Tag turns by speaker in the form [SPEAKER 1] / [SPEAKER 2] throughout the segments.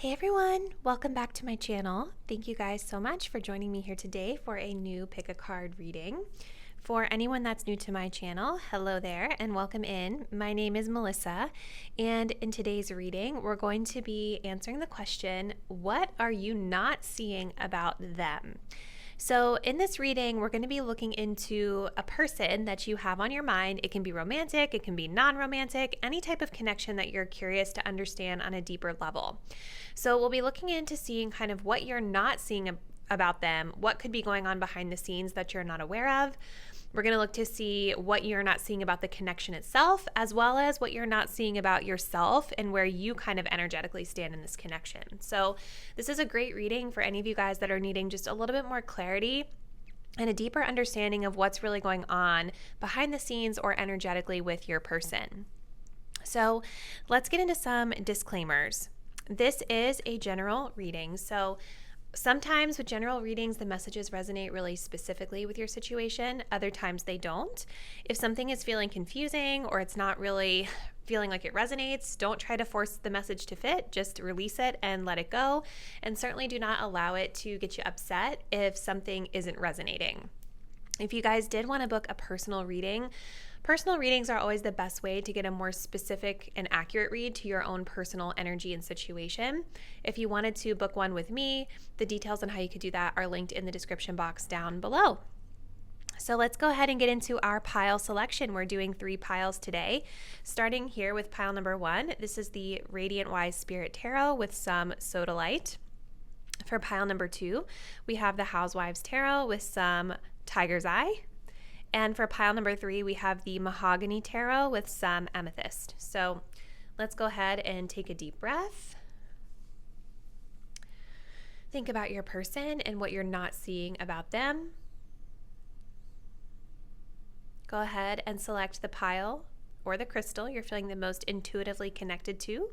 [SPEAKER 1] Hey everyone, welcome back to my channel. Thank you guys so much for joining me here today for a new pick a card reading. For anyone that's new to my channel, hello there and welcome in. My name is Melissa, and in today's reading, we're going to be answering the question, what are you not seeing about them? So in this reading, we're going to be looking into a person that you have on your mind. It can be romantic, it can be non-romantic, any type of connection that you're curious to understand on a deeper level. So we'll be looking into seeing kind of what you're not seeing about them, what could be going on behind the scenes that you're not aware of. We're going to look to see what you're not seeing about the connection itself, as well as what you're not seeing about yourself and where you kind of energetically stand in this connection. So this is a great reading for any of you guys that are needing just a little bit more clarity and a deeper understanding of what's really going on behind the scenes or energetically with your person. So let's get into some disclaimers. This is a general reading, so sometimes with general readings, the messages resonate really specifically with your situation. Other times they don't. If something is feeling confusing or it's not really feeling like it resonates, don't try to force the message to fit. Just release it and let it go. And certainly do not allow it to get you upset if something isn't resonating. If you guys did want to book a personal readings are always the best way to get a more specific and accurate read to your own personal energy and situation. If you wanted to book one with me, the details on how you could do that are linked in the description box down below. So let's go ahead and get into our pile selection. We're doing 3 piles today, starting here with pile number 1. This is the Radiant Wise Spirit Tarot with some Sodalite. For pile number 2, we have the Housewives Tarot with some Tiger's Eye. And for pile number 3, we have the Mahogany Tarot with some Amethyst. So let's go ahead and take a deep breath. Think about your person and what you're not seeing about them. Go ahead and select the pile or the crystal you're feeling the most intuitively connected to.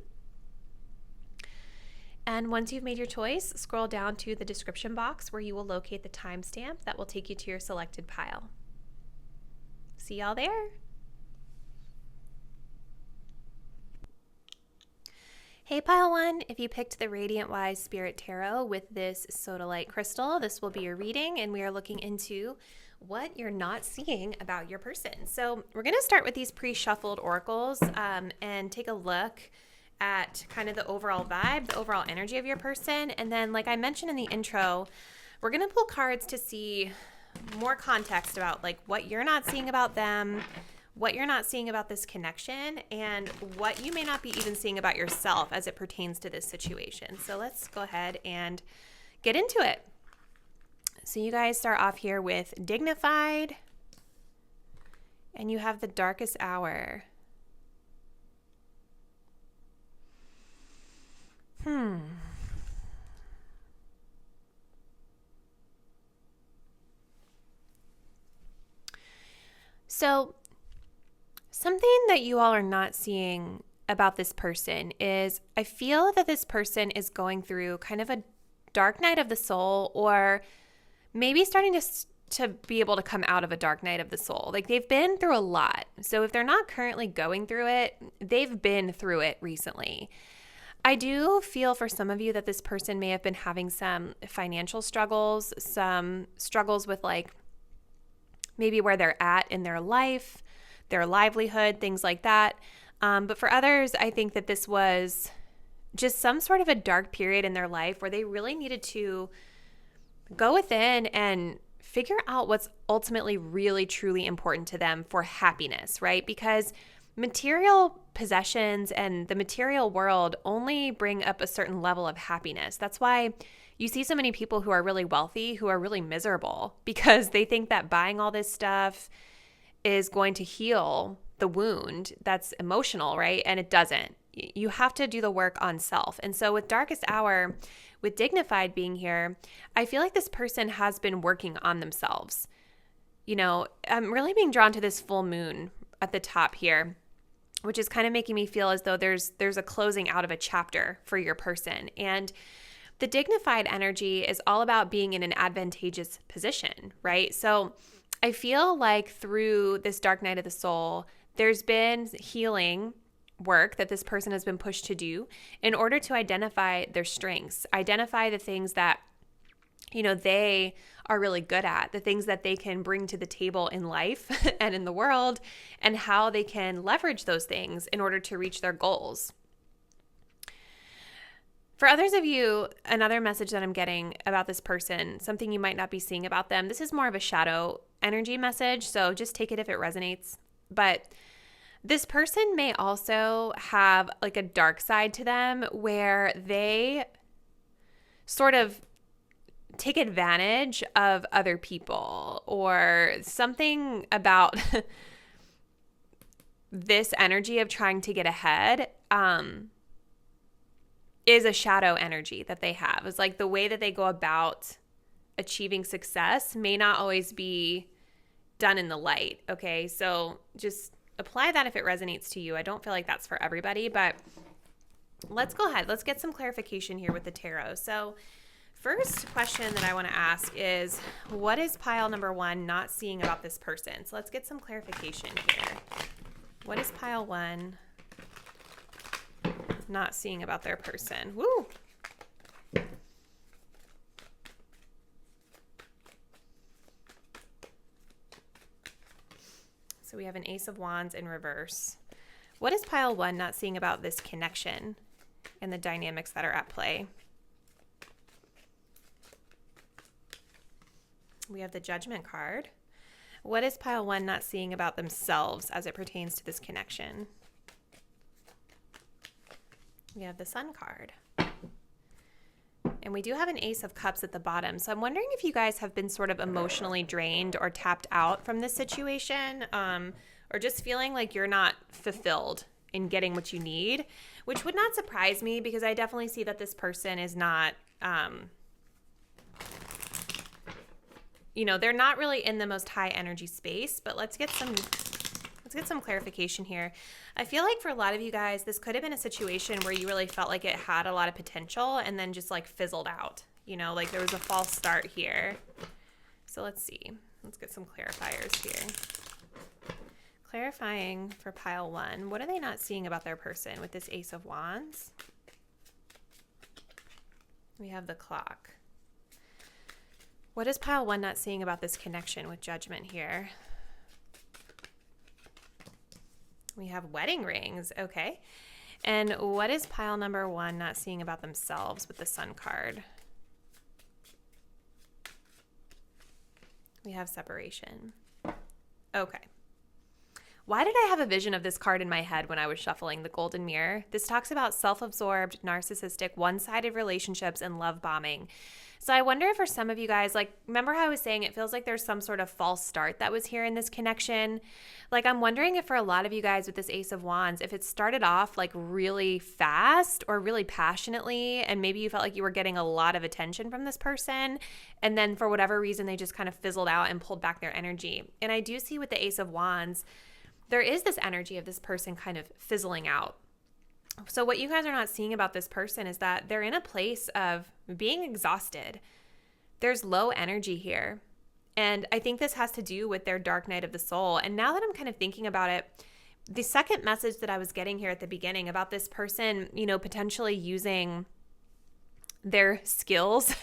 [SPEAKER 1] And once you've made your choice, scroll down to the description box where you will locate the timestamp that will take you to your selected pile. See y'all there. Hey pile 1, if you picked the Radiant Wise Spirit Tarot with this Sodalite crystal, this will be your reading, and we are looking into what you're not seeing about your person. So we're going to start with these pre-shuffled oracles and take a look at kind of the overall vibe, the overall energy of your person. And then, like I mentioned in the intro, we're going to pull cards to see more context about like what you're not seeing about them, what you're not seeing about this connection, and what you may not be even seeing about yourself as it pertains to this situation. So let's go ahead and get into it. So you guys start off here with Dignified, and you have the Darkest Hour. So something that you all are not seeing about this person is I feel that this person is going through kind of a dark night of the soul, or maybe starting to be able to come out of a dark night of the soul. Like they've been through a lot. So if they're not currently going through it, they've been through it recently. I do feel for some of you that this person may have been having some financial struggles, some struggles with like maybe where they're at in their life, their livelihood, things like that. But for others, I think that this was just some sort of a dark period in their life where they really needed to go within and figure out what's ultimately really, truly important to them for happiness, right? Because material possessions and the material world only bring up a certain level of happiness. That's why you see so many people who are really wealthy who are really miserable because they think that buying all this stuff is going to heal the wound that's emotional, right? And it doesn't. You have to do the work on self. And so with Darkest Hour, with Dignified being here, I feel like this person has been working on themselves. You know, I'm really being drawn to this full moon at the top here, which is kind of making me feel as though there's a closing out of a chapter for your person. And the Dignified energy is all about being in an advantageous position, right? So I feel like through this dark night of the soul, there's been healing work that this person has been pushed to do in order to identify their strengths, identify the things that, they are really good at, the things that they can bring to the table in life and in the world, and how they can leverage those things in order to reach their goals. For others of you, another message that I'm getting about this person, something you might not be seeing about them, this is more of a shadow energy message, so just take it if it resonates. But this person may also have like a dark side to them where they sort of take advantage of other people, or something about this energy of trying to get ahead is a shadow energy that they have. It's like the way that they go about achieving success may not always be done in the light, okay? So just apply that if it resonates to you. I don't feel like that's for everybody, but let's go ahead. Let's get some clarification here with the tarot. So first question that I want to ask is, what is pile number 1 not seeing about this person? So let's get some clarification here. What is pile 1 not seeing about their person? Woo! So we have an Ace of Wands in reverse. What is pile 1 not seeing about this connection and the dynamics that are at play? We have the Judgment card. What is pile 1 not seeing about themselves as it pertains to this connection? We have the Sun card. And we do have an Ace of Cups at the bottom. So I'm wondering if you guys have been sort of emotionally drained or tapped out from this situation, or just feeling like you're not fulfilled in getting what you need, which would not surprise me because I definitely see that this person is not, they're not really in the most high energy space, but let's get some clarification here. I feel like for a lot of you guys, this could have been a situation where you really felt like it had a lot of potential and then just like fizzled out. Like there was a false start here. So let's see. Let's get some clarifiers here. Clarifying for pile 1. What are they not seeing about their person with this Ace of Wands? We have the Clock. What is pile 1 not seeing about this connection with Judgment here? We have wedding rings. Okay. And what is pile number 1 not seeing about themselves with the Sun card? We have separation. Okay. Why did I have a vision of this card in my head when I was shuffling the Golden Mirror? This talks about self-absorbed, narcissistic, one-sided relationships and love bombing. So I wonder if for some of you guys, like, remember how I was saying it feels like there's some sort of false start that was here in this connection? Like, I'm wondering if for a lot of you guys with this Ace of Wands, if it started off like really fast or really passionately, and maybe you felt like you were getting a lot of attention from this person, and then for whatever reason, they just kind of fizzled out and pulled back their energy. And I do see with the Ace of Wands, there is this energy of this person kind of fizzling out. So what you guys are not seeing about this person is that they're in a place of being exhausted. There's low energy here. And I think this has to do with their dark night of the soul. And now that I'm kind of thinking about it, the second message that I was getting here at the beginning about this person, potentially using their skills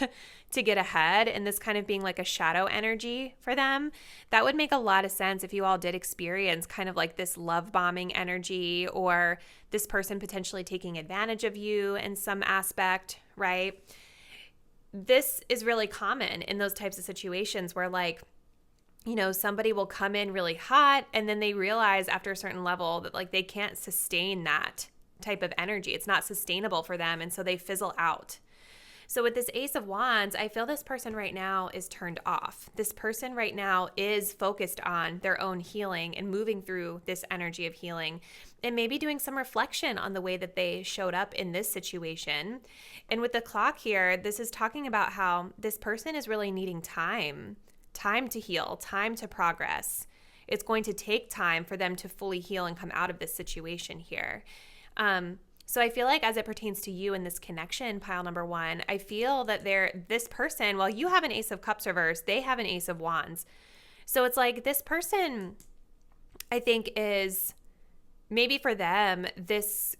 [SPEAKER 1] to get ahead and this kind of being like a shadow energy for them, that would make a lot of sense if you all did experience kind of like this love bombing energy, or this person potentially taking advantage of you in some aspect, right? This is really common in those types of situations where like, somebody will come in really hot and then they realize after a certain level that like they can't sustain that type of energy. It's not sustainable for them, and so they fizzle out. So with this Ace of Wands, I feel this person right now is turned off. This person right now is focused on their own healing and moving through this energy of healing, and maybe doing some reflection on the way that they showed up in this situation. And with the Clock here, this is talking about how this person is really needing time to heal, time to progress. It's going to take time for them to fully heal and come out of this situation here. So I feel like as it pertains to you in this connection, pile number 1, I feel that this person, while you have an Ace of Cups reverse, they have an Ace of Wands. So it's like this person, I think, is maybe for them, this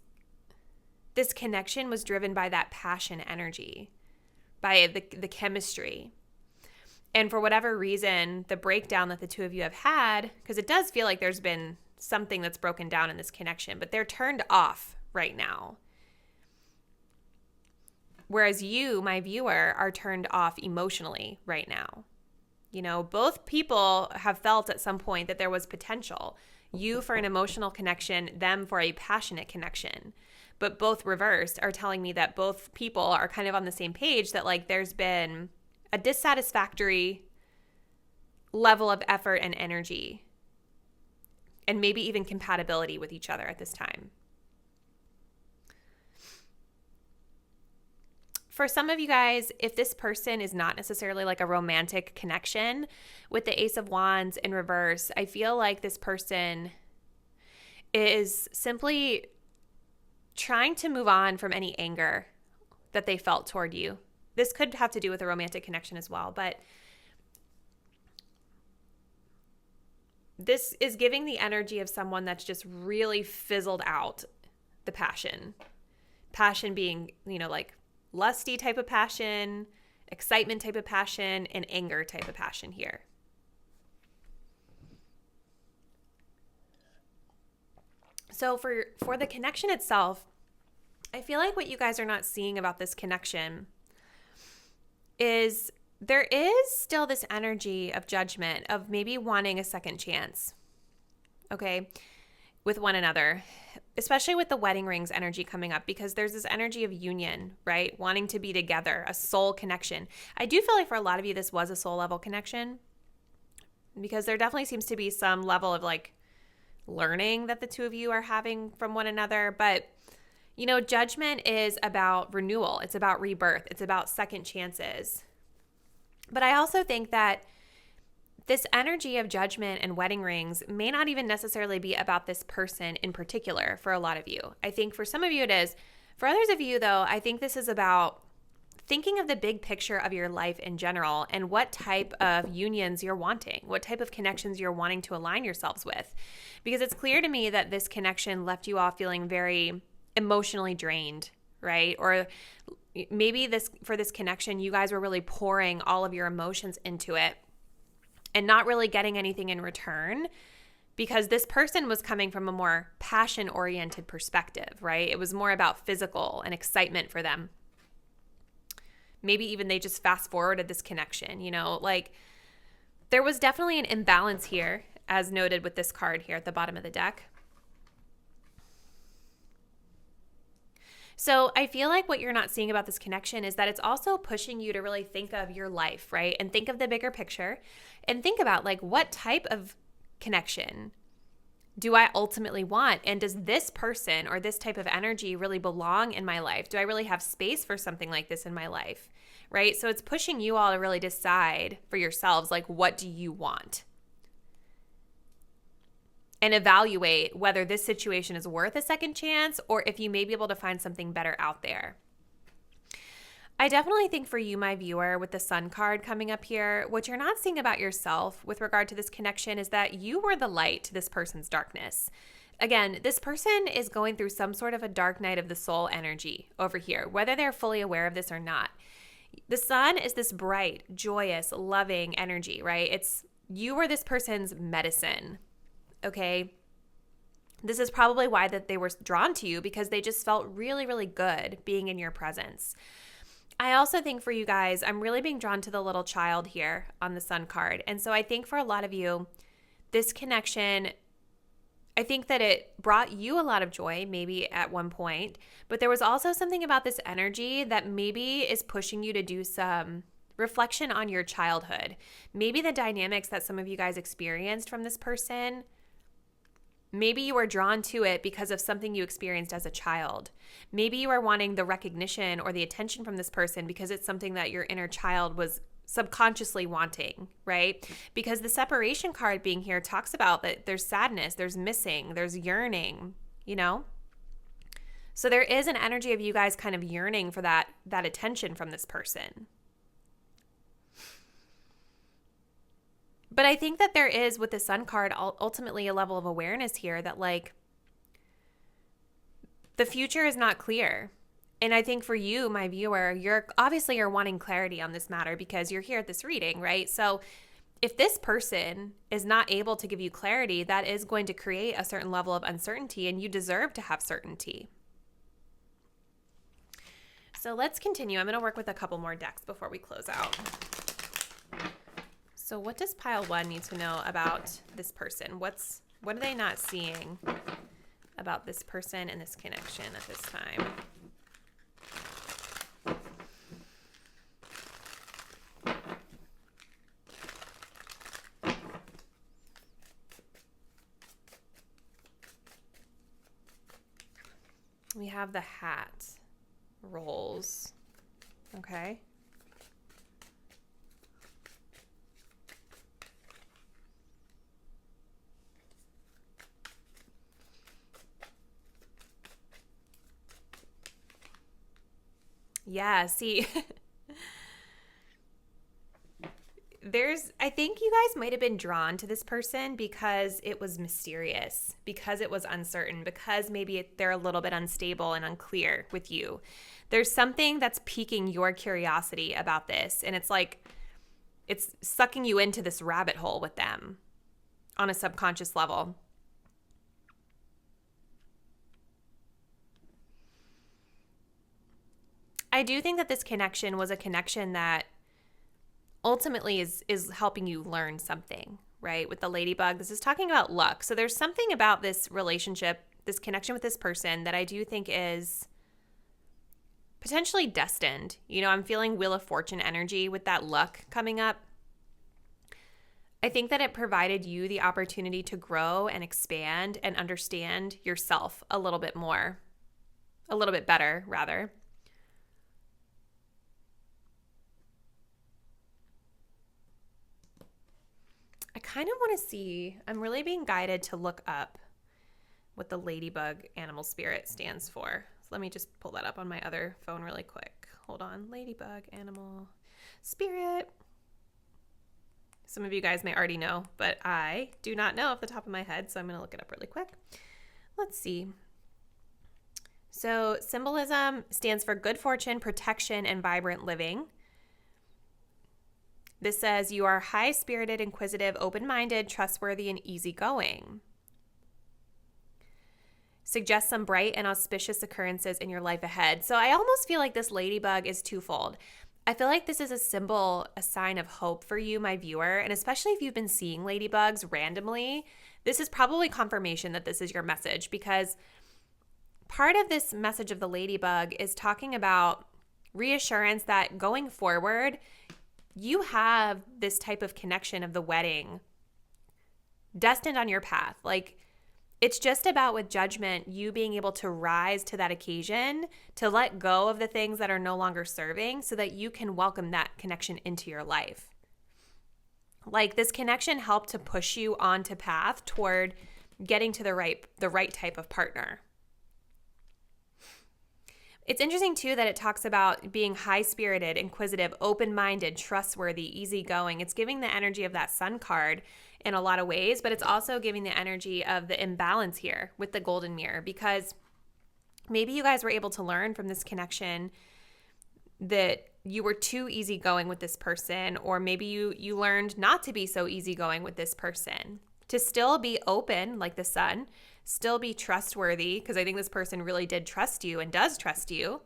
[SPEAKER 1] connection was driven by that passion energy, by the chemistry. And for whatever reason, the breakdown that the two of you have had, because it does feel like there's been something that's broken down in this connection, but they're turned off right now. Whereas you, my viewer, are turned off emotionally right now. You know, both people have felt at some point that there was potential. You for an emotional connection, them for a passionate connection. But both reversed are telling me that both people are kind of on the same page, that like there's been a dissatisfactory level of effort and energy, and maybe even compatibility with each other at this time. For some of you guys, if this person is not necessarily like a romantic connection, with the Ace of Wands in reverse, I feel like this person is simply trying to move on from any anger that they felt toward you. This could have to do with a romantic connection as well, but this is giving the energy of someone that's just really fizzled out the passion. Passion being, you know, like lusty type of passion, excitement type of passion, and anger type of passion here. So for the connection itself, I feel like what you guys are not seeing about this connection is there is still this energy of judgment, of maybe wanting a second chance, okay, with one another, especially with the wedding rings energy coming up, because there's this energy of union, right? Wanting to be together, a soul connection. I do feel like for a lot of you, this was a soul level connection, because there definitely seems to be some level of like learning that the two of you are having from one another. But, you know, judgment is about renewal. It's about rebirth. It's about second chances. But I also think that this energy of judgment and wedding rings may not even necessarily be about this person in particular for a lot of you. I think for some of you it is. For others of you, though, I think this is about thinking of the big picture of your life in general and what type of unions you're wanting, what type of connections you're wanting to align yourselves with. Because it's clear to me that this connection left you all feeling very emotionally drained, right? Or maybe for this connection, you guys were really pouring all of your emotions into it and not really getting anything in return, because this person was coming from a more passion-oriented perspective, right? It was more about physical and excitement for them. Maybe even they just fast-forwarded this connection, you know? Like, there was definitely an imbalance here, as noted with this card here at the bottom of the deck. So I feel like what you're not seeing about this connection is that it's also pushing you to really think of your life, right? And think of the bigger picture and think about like, what type of connection do I ultimately want? And does this person or this type of energy really belong in my life? Do I really have space for something like this in my life, right? So it's pushing you all to really decide for yourselves, like, what do you want? And evaluate whether this situation is worth a second chance or if you may be able to find something better out there. I definitely think for you, my viewer, with the Sun card coming up here, what you're not seeing about yourself with regard to this connection is that you were the light to this person's darkness. Again, this person is going through some sort of a dark night of the soul energy over here, whether they're fully aware of this or not. The Sun is this bright, joyous, loving energy, right? You were this person's medicine. Okay, this is probably why that they were drawn to you, because they just felt really, really good being in your presence. I also think for you guys, I'm really being drawn to the little child here on the Sun card. And so I think for a lot of you, this connection, I think that it brought you a lot of joy maybe at one point, but there was also something about this energy that maybe is pushing you to do some reflection on your childhood. Maybe the dynamics that some of you guys experienced from this person. Maybe you were drawn to it because of something you experienced as a child. Maybe you are wanting the recognition or the attention from this person because it's something that your inner child was subconsciously wanting, right? Because the separation card being here talks about that there's sadness, there's missing, there's yearning, you know? So there is an energy of you guys kind of yearning for that attention from this person. But I think that there is, with the Sun card, ultimately a level of awareness here that, like, the future is not clear. And I think for you, my viewer, you're wanting clarity on this matter because you're here at this reading, right? So if this person is not able to give you clarity, that is going to create a certain level of uncertainty, and you deserve to have certainty. So let's continue. I'm going to work with a couple more decks before we close out. So what does pile 1 need to know about this person? What are they not seeing about this person and this connection at this time? We have the hat rolls. Okay. Yeah, see, I think you guys might have been drawn to this person because it was mysterious, because it was uncertain, because maybe they're a little bit unstable and unclear with you. There's something that's piquing your curiosity about this, and it's like it's sucking you into this rabbit hole with them on a subconscious level. I do think that this connection was a connection that ultimately is helping you learn something, right? With the ladybug, this is talking about luck. So there's something about this relationship, this connection with this person that I do think is potentially destined. You know, I'm feeling Wheel of Fortune energy with that luck coming up. I think that it provided you the opportunity to grow and expand and understand yourself a little bit more, a little bit better, rather. I kind of want to see, I'm really being guided to look up what the ladybug animal spirit stands for. So let me just pull that up on my other phone really quick. Hold on. Ladybug animal spirit. Some of you guys may already know, but I do not know off the top of my head, so I'm going to look it up really quick. Let's see. So symbolism stands for good fortune, protection, and vibrant living. This says you are high-spirited, inquisitive, open-minded, trustworthy, and easygoing. Suggest some bright and auspicious occurrences in your life ahead. So I almost feel like this ladybug is twofold. I feel like this is a symbol, a sign of hope for you, my viewer, and especially if you've been seeing ladybugs randomly, this is probably confirmation that this is your message, because part of this message of the ladybug is talking about reassurance that going forward, you have this type of connection of the wedding destined on your path. Like, it's just about, with judgment, you being able to rise to that occasion, to let go of the things that are no longer serving so that you can welcome that connection into your life. Like, this connection helped to push you onto path toward getting to the right type of partner. It's interesting, too, that it talks about being high-spirited, inquisitive, open-minded, trustworthy, easygoing. It's giving the energy of that Sun card in a lot of ways, but it's also giving the energy of the imbalance here with the golden mirror, because maybe you guys were able to learn from this connection that you were too easygoing with this person, or maybe you learned not to be so easygoing with this person, to still be open like the Sun, still be trustworthy, because I think this person really did trust you and does trust you.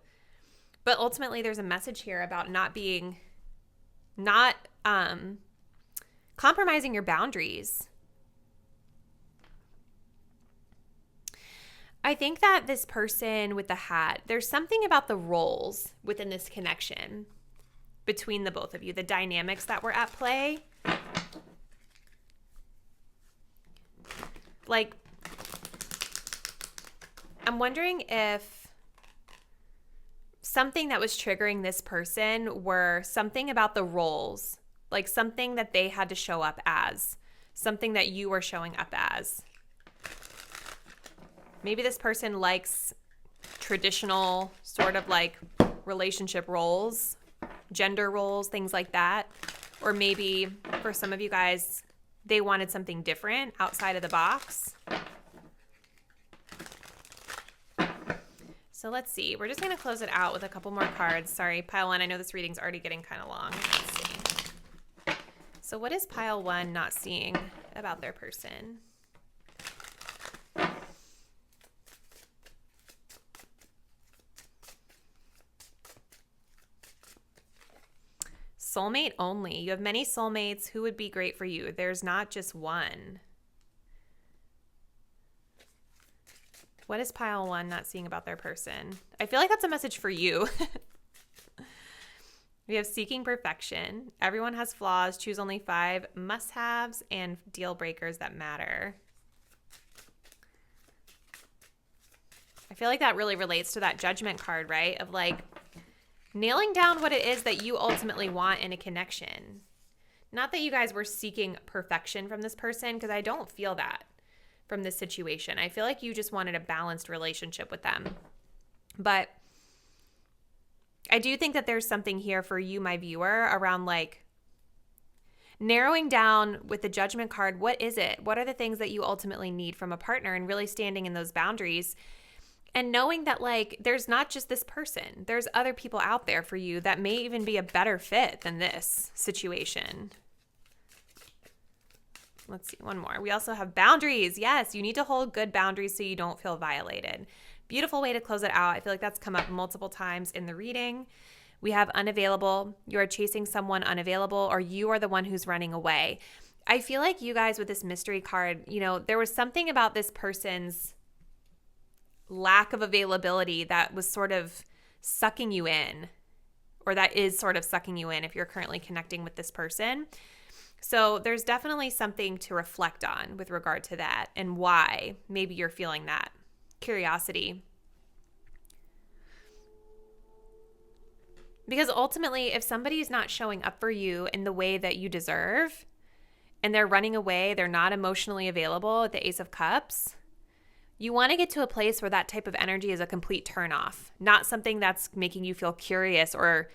[SPEAKER 1] But ultimately, there's a message here about not compromising your boundaries. I think that this person with the hat, there's something about the roles within this connection between the both of you, the dynamics that were at play. Like, I'm wondering if something that was triggering this person were something about the roles, like something that they had to show up as, something that you were showing up as. Maybe this person likes traditional sort of like relationship roles, gender roles, things like that. Or maybe for some of you guys, they wanted something different outside of the box. So let's see. We're just going to close it out with a couple more cards. Sorry, pile 1. I know this reading's already getting kind of long. Let's see. So what is pile 1 not seeing about their person? Soulmate only. You have many soulmates who would be great for you. There's not just one. What is pile 1 not seeing about their person? I feel like that's a message for you. We have seeking perfection. Everyone has flaws. Choose only 5 must-haves and deal breakers that matter. I feel like that really relates to that judgment card, right? Of like nailing down what it is that you ultimately want in a connection. Not that you guys were seeking perfection from this person, because I don't feel that from this situation. I feel like you just wanted a balanced relationship with them. But I do think that there's something here for you, my viewer, around like narrowing down with the judgment card. What is it? What are the things that you ultimately need from a partner, and really standing in those boundaries and knowing that like there's not just this person. There's other people out there for you that may even be a better fit than this situation. Let's see, one more. We also have boundaries. Yes, you need to hold good boundaries so you don't feel violated. Beautiful way to close it out. I feel like that's come up multiple times in the reading. We have unavailable. You are chasing someone unavailable, or you are the one who's running away. I feel like you guys with this mystery card, you know, there was something about this person's lack of availability that was sort of sucking you in, or that is sort of sucking you in if you're currently connecting with this person. So there's definitely something to reflect on with regard to that and why maybe you're feeling that. Curiosity. Because ultimately, if somebody's not showing up for you in the way that you deserve and they're running away, they're not emotionally available at the Ace of Cups, you want to get to a place where that type of energy is a complete turnoff, not something that's making you feel curious or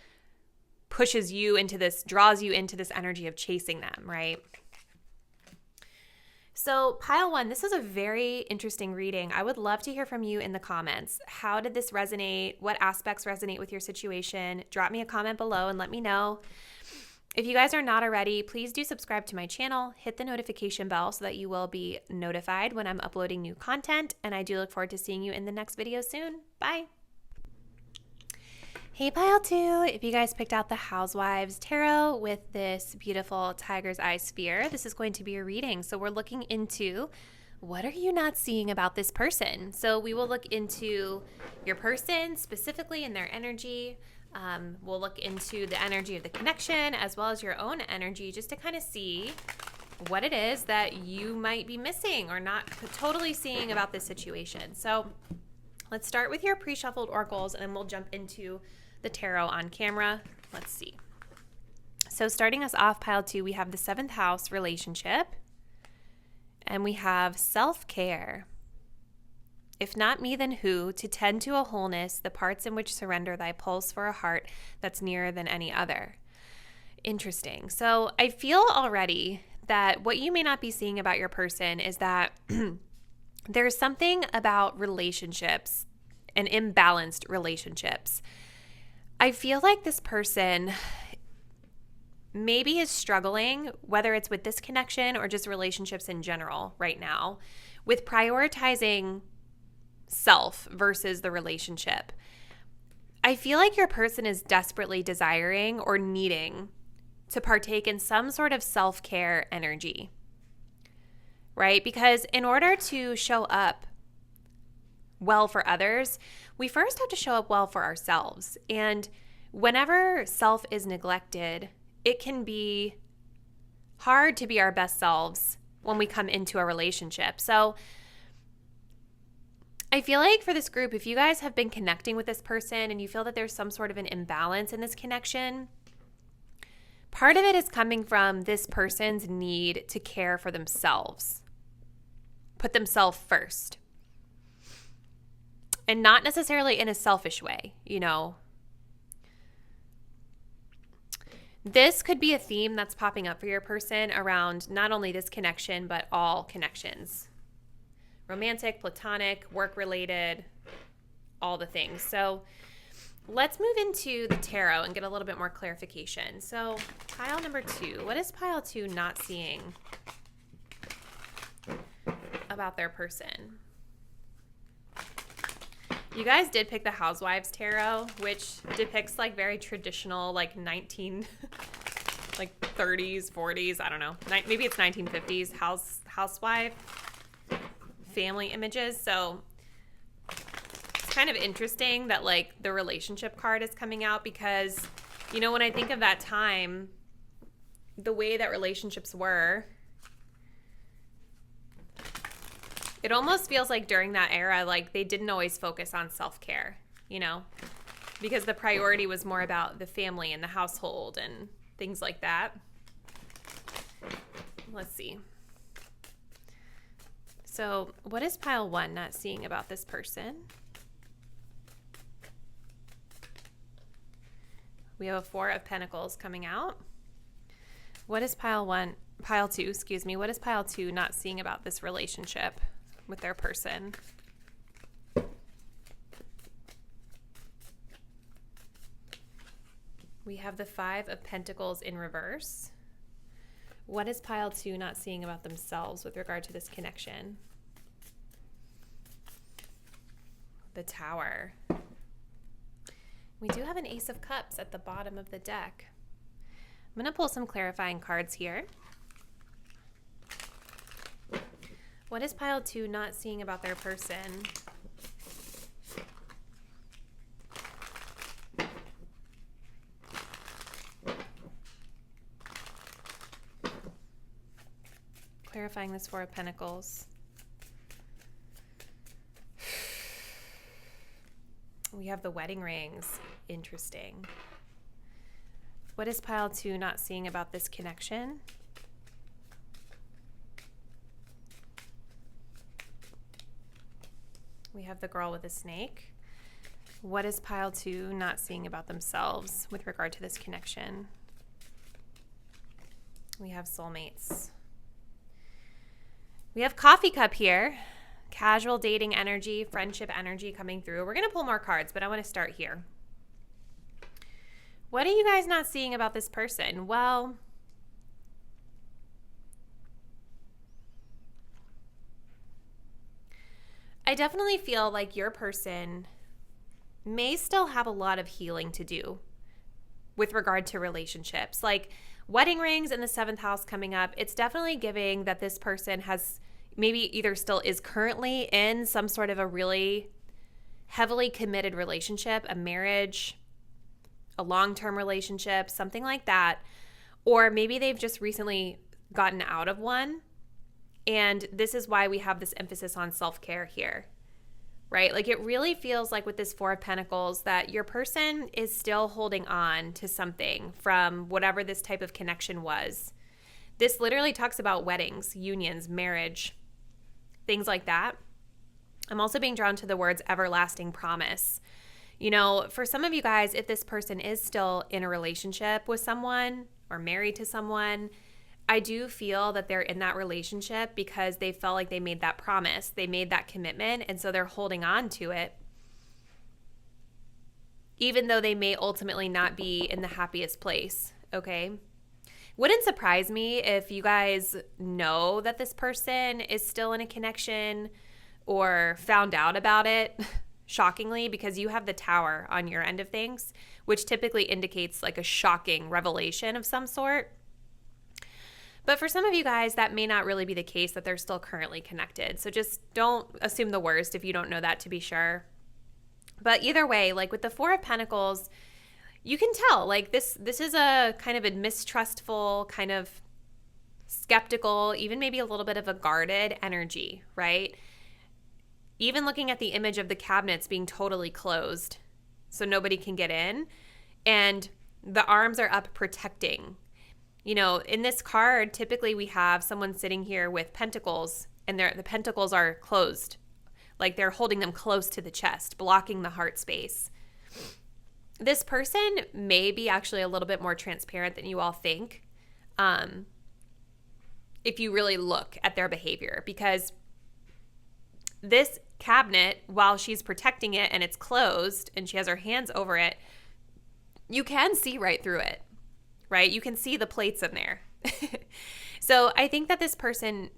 [SPEAKER 1] pushes you into this, draws you into this energy of chasing them, right? So pile 1, this is a very interesting reading. I would love to hear from you in the comments. How did this resonate? What aspects resonate with your situation? Drop me a comment below and let me know. If you guys are not already, please do subscribe to my channel, hit the notification bell so that you will be notified when I'm uploading new content, and I do look forward to seeing you in the next video soon. Bye! Hey pile 2, if you guys picked out the Housewives Tarot with this beautiful tiger's eye sphere, this is going to be a reading. So we're looking into what are you not seeing about this person? So we will look into your person specifically and their energy. We'll look into the energy of the connection as well as your own energy, just to kind of see what it is that you might be missing or not totally seeing about this situation. So let's start with your pre-shuffled oracles, and then we'll jump into the tarot on camera. Let's see. So starting us off, pile 2, we have the 7th house relationship, and we have self-care. If not me, then who? To tend to a wholeness, the parts in which surrender thy pulse for a heart that's nearer than any other. Interesting. So I feel already that what you may not be seeing about your person is that there's something about relationships and imbalanced relationships. I feel like this person maybe is struggling, whether it's with this connection or just relationships in general right now, with prioritizing self versus the relationship. I feel like your person is desperately desiring or needing to partake in some sort of self-care energy, right? Because in order to show up well for others, we first have to show up well for ourselves. And whenever self is neglected, it can be hard to be our best selves when we come into a relationship. So I feel like for this group, if you guys have been connecting with this person and you feel that there's some sort of an imbalance in this connection, part of it is coming from this person's need to care for themselves, put themselves first, and not necessarily in a selfish way, you know. This could be a theme that's popping up for your person around not only this connection, but all connections. Romantic, platonic, work-related, all the things. So let's move into the tarot and get a little bit more clarification. So pile number 2, what is pile 2 not seeing about their person? You guys did pick the Housewives tarot, which depicts like very traditional, like 30s, 40s, I don't know. Maybe it's 1950s housewife family images. So it's kind of interesting that like the relationship card is coming out because, you know, when I think of that time, the way that relationships were, it almost feels like during that era, like they didn't always focus on self-care, you know, because the priority was more about the family and the household and things like that. Let's see. So what is pile 1 not seeing about this person? We have a 4 of Pentacles coming out. What is pile 2, excuse me. What is pile 2 not seeing about this relationship with their person? We have the 5 of Pentacles in reverse. What is pile 2 not seeing about themselves with regard to this connection? The Tower. We do have an Ace of Cups at the bottom of the deck. I'm going to pull some clarifying cards here. What is pile 2 not seeing about their person? Clarifying this 4 of Pentacles. We have the wedding rings. Interesting. What is pile 2 not seeing about this connection? We have the girl with a snake. What is pile 2 not seeing about themselves with regard to this connection? We have soulmates. We have coffee cup here. Casual dating energy, friendship energy coming through. We're going to pull more cards, but I want to start here. What are you guys not seeing about this person? Well, I definitely feel like your person may still have a lot of healing to do with regard to relationships. Like wedding rings in the 7th house coming up, it's definitely giving that this person has maybe either still is currently in some sort of a really heavily committed relationship, a marriage, a long-term relationship, something like that. Or maybe they've just recently gotten out of one. And this is why we have this emphasis on self-care here, right? Like it really feels like with this 4 of Pentacles that your person is still holding on to something from whatever this type of connection was. This literally talks about weddings, unions, marriage, things like that. I'm also being drawn to the words everlasting promise. You know, for some of you guys, if this person is still in a relationship with someone or married to someone, I do feel that they're in that relationship because they felt like they made that promise. They made that commitment, and so they're holding on to it. Even though they may ultimately not be in the happiest place, okay? Wouldn't surprise me if you guys know that this person is still in a connection or found out about it, shockingly, because you have the Tower on your end of things, which typically indicates like a shocking revelation of some sort. But for some of you guys, that may not really be the case, that they're still currently connected. So just don't assume the worst if you don't know that, to be sure. But either way, like with the 4 of Pentacles, you can tell like this is a kind of a mistrustful, kind of skeptical, even maybe a little bit of a guarded energy, right? Even looking at the image of the cabinets being totally closed so nobody can get in, and the arms are up protecting. You know, in this card, typically we have someone sitting here with pentacles, and the pentacles are closed. Like they're holding them close to the chest, blocking the heart space. This person may be actually a little bit more transparent than you all think, if you really look at their behavior, because this cabinet while she's protecting it and it's closed and she has her hands over it, you can see right through it, right? You can see the plates in there. So I think that this person,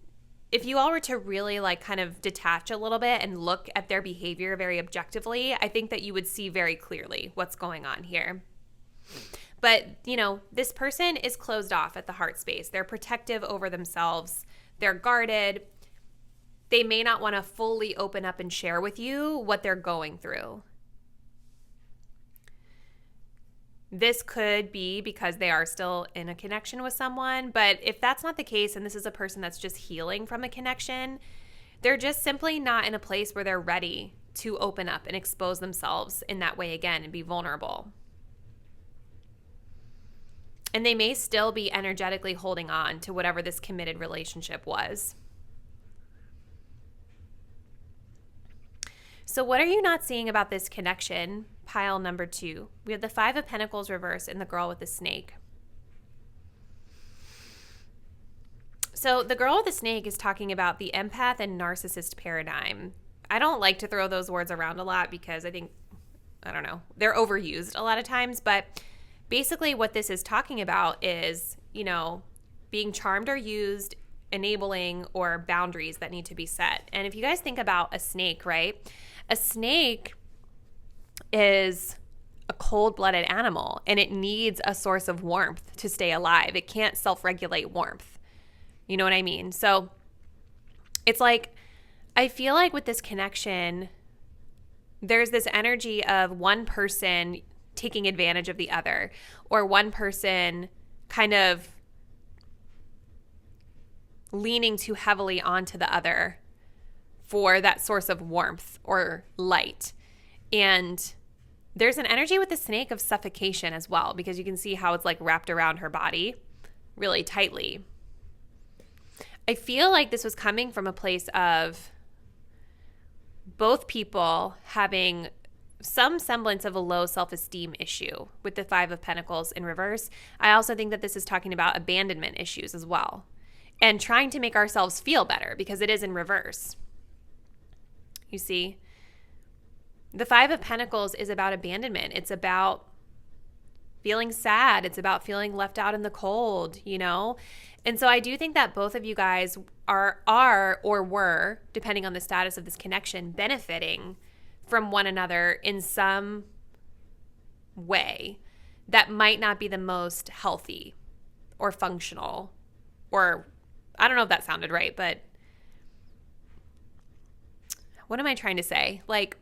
[SPEAKER 1] if you all were to really like kind of detach a little bit and look at their behavior very objectively, I think that you would see very clearly what's going on here. But, you know, this person is closed off at the heart space. They're protective over themselves. They're guarded. They may not want to fully open up and share with you what they're going through. This could be because they are still in a connection with someone, but if that's not the case and this is a person that's just healing from a connection, they're just simply not in a place where they're ready to open up and expose themselves in that way again and be vulnerable. And they may still be energetically holding on to whatever this committed relationship was. So what are you not seeing about this connection? Pile number 2. We have the 5 of Pentacles reversed and the girl with the snake. So the girl with the snake is talking about the empath and narcissist paradigm. I don't like to throw those words around a lot because I think, I don't know, they're overused a lot of times. But basically what this is talking about is, you know, being charmed or used, enabling, or boundaries that need to be set. And if you guys think about a snake, right? A snake is a cold-blooded animal and it needs a source of warmth to stay alive. It can't self-regulate warmth. You know what I mean? So it's like, I feel like with this connection, there's this energy of one person taking advantage of the other, or one person kind of leaning too heavily onto the other for that source of warmth or light. And there's an energy with the snake of suffocation as well, because you can see how it's like wrapped around her body really tightly. I feel like this was coming from a place of both people having some semblance of a low self-esteem issue with the 5 of Pentacles in reverse. I also think that this is talking about abandonment issues as well, and trying to make ourselves feel better because it is in reverse. You see, the 5 of Pentacles is about abandonment. It's about feeling sad. It's about feeling left out in the cold, you know? And so I do think that both of you guys are or were, depending on the status of this connection, benefiting from one another in some way that might not be the most healthy or functional, or I don't know if that sounded right, but what am I trying to say? Like,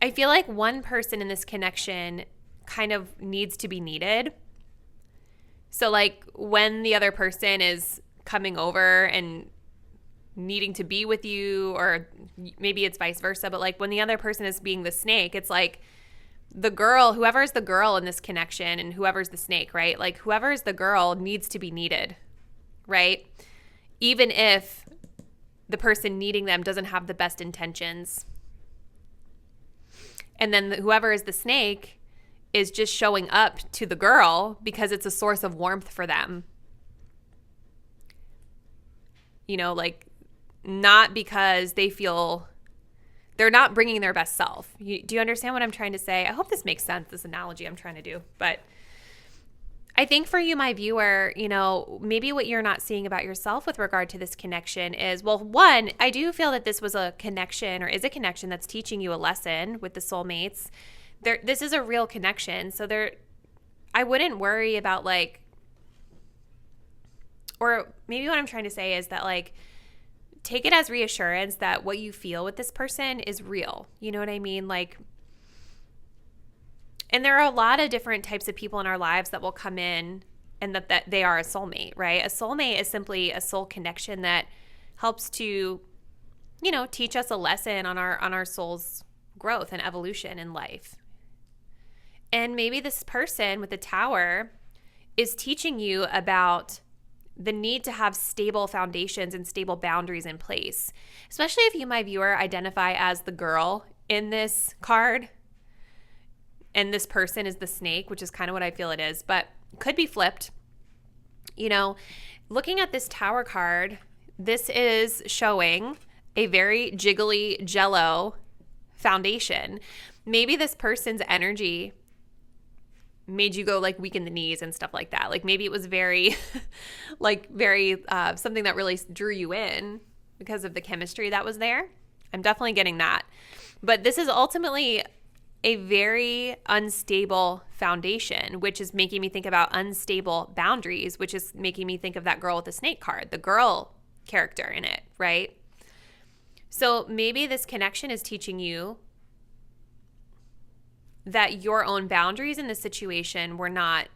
[SPEAKER 1] I feel like one person in this connection kind of needs to be needed. So like when the other person is coming over and needing to be with you, or maybe it's vice versa, but like when the other person is being the snake, it's like the girl, whoever's the girl in this connection and whoever's the snake, right? Like whoever's the girl needs to be needed, right? Even if the person needing them doesn't have the best intentions. And then whoever is the snake is just showing up to the girl because it's a source of warmth for them. You know, like not because they feel they're not bringing their best self. Do you understand what I'm trying to say? I hope this makes sense, this analogy I'm trying to do. But I think for you, my viewer, you know, maybe what you're not seeing about yourself with regard to this connection is, well, one, I do feel that this was a connection, or is a connection that's teaching you a lesson with the soulmates. This is a real connection. So I wouldn't worry about like, or maybe what I'm trying to say is that like, take it as reassurance that what you feel with this person is real. You know what I mean? Like, and there are a lot of different types of people in our lives that will come in and that they are a soulmate, right? A soulmate is simply a soul connection that helps to, you know, teach us a lesson on our soul's growth and evolution in life. And maybe this person with the Tower is teaching you about the need to have stable foundations and stable boundaries in place, especially if you, my viewer, identify as the girl in this card and this person is the snake, which is kind of what I feel it is, but could be flipped. You know, looking at this Tower card, this is showing a very jiggly jello foundation. Maybe this person's energy made you go like weak in the knees and stuff like that. Like maybe it was very, something that really drew you in because of the chemistry that was there. I'm definitely getting that. But this is ultimately a very unstable foundation, which is making me think about unstable boundaries, which is making me think of that girl with the snake card, the girl character in it, right? So maybe this connection is teaching you that your own boundaries in this situation were not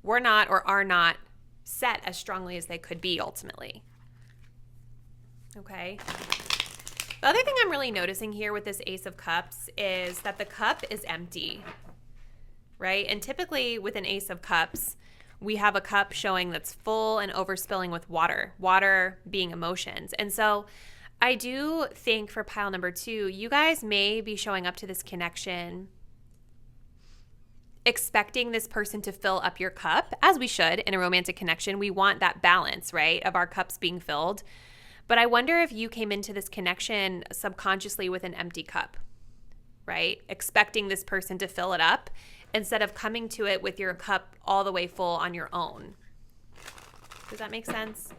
[SPEAKER 1] or are not set as strongly as they could be ultimately. Okay. The other thing I'm really noticing here with this Ace of Cups is that the cup is empty, right? And typically with an Ace of Cups, we have a cup showing that's full and overspilling with water being emotions. And so I do think for pile number 2, you guys may be showing up to this connection expecting this person to fill up your cup, as we should in a romantic connection. We want that balance, right, of our cups being filled. But I wonder if you came into this connection subconsciously with an empty cup, right? Expecting this person to fill it up instead of coming to it with your cup all the way full on your own. Does that make sense?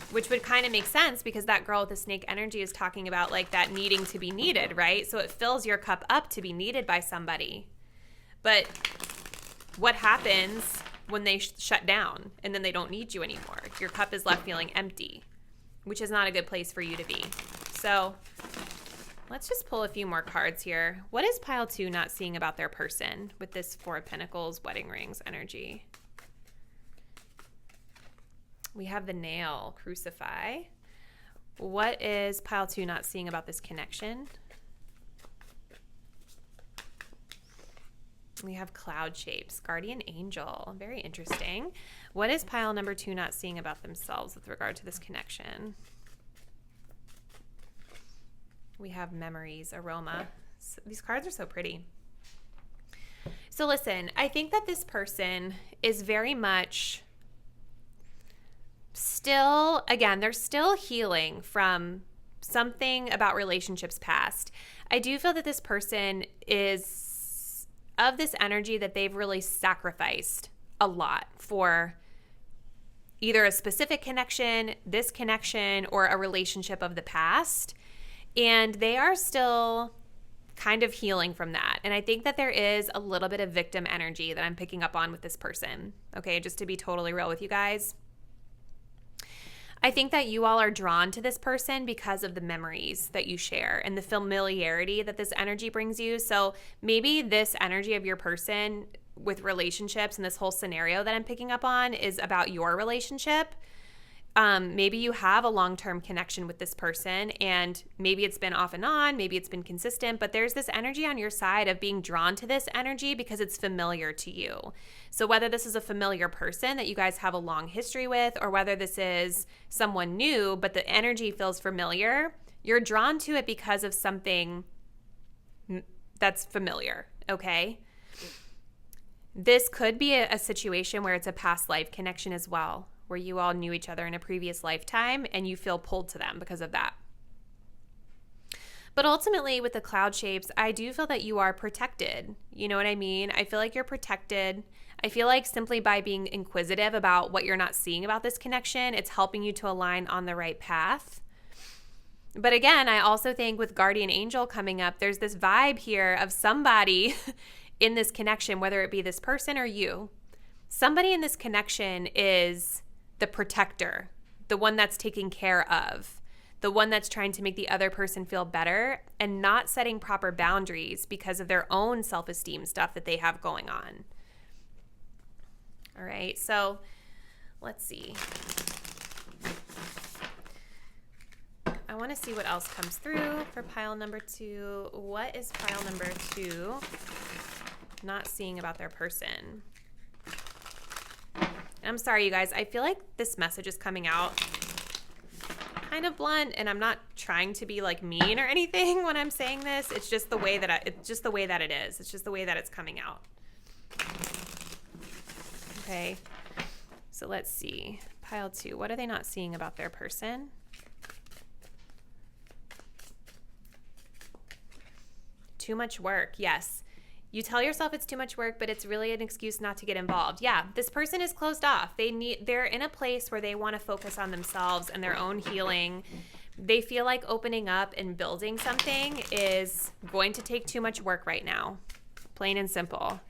[SPEAKER 1] Which would kind of make sense because that girl with the snake energy is talking about like that needing to be needed, right? So it fills your cup up to be needed by somebody. But what happens when they shut down and then they don't need you anymore? Your cup is left feeling empty, which is not a good place for you to be. So let's just pull a few more cards here. What is pile 2 not seeing about their person with this 4 of Pentacles, wedding rings energy? We have the nail, crucify. What is pile 2 not seeing about this connection? We have cloud shapes, guardian angel. Very interesting. What is pile number 2 not seeing about themselves with regard to this connection? We have memories, aroma. So these cards are so pretty. So listen, I think that this person is very much still, again, they're still healing from something about relationships past. I do feel that this person is of this energy that they've really sacrificed a lot for either a specific connection, this connection, or a relationship of the past. And they are still kind of healing from that. And I think that there is a little bit of victim energy that I'm picking up on with this person. Okay, just to be totally real with you guys. I think that you all are drawn to this person because of the memories that you share and the familiarity that this energy brings you. So maybe this energy of your person with relationships and this whole scenario that I'm picking up on is about your relationship. Maybe you have a long-term connection with this person and maybe it's been off and on, maybe it's been consistent, but there's this energy on your side of being drawn to this energy because it's familiar to you. So whether this is a familiar person that you guys have a long history with or whether this is someone new, but the energy feels familiar, you're drawn to it because of something that's familiar, okay? This could be a situation where it's a past life connection as well, where you all knew each other in a previous lifetime and you feel pulled to them because of that. But ultimately with the cloud shapes, I do feel that you are protected. You know what I mean? I feel like you're protected. I feel like simply by being inquisitive about what you're not seeing about this connection, it's helping you to align on the right path. But again, I also think with guardian angel coming up, there's this vibe here of somebody in this connection, whether it be this person or you. Somebody in this connection is the protector, the one that's taking care of, the one that's trying to make the other person feel better and not setting proper boundaries because of their own self-esteem stuff that they have going on. All right, so let's see. I want to see what else comes through for pile number 2. What is pile number 2 not seeing about their person? I'm sorry, you guys. I feel like this message is coming out kind of blunt, and I'm not trying to be like mean or anything when I'm saying this. It's just the way that it's just the way that it is. It's just the way that it's coming out. Okay. So let's see. Pile 2. What are they not seeing about their person? Too much work. Yes. You tell yourself it's too much work, but it's really an excuse not to get involved. Yeah, this person is closed off. They're in a place where they want to focus on themselves and their own healing. They feel like opening up and building something is going to take too much work right now. Plain and simple.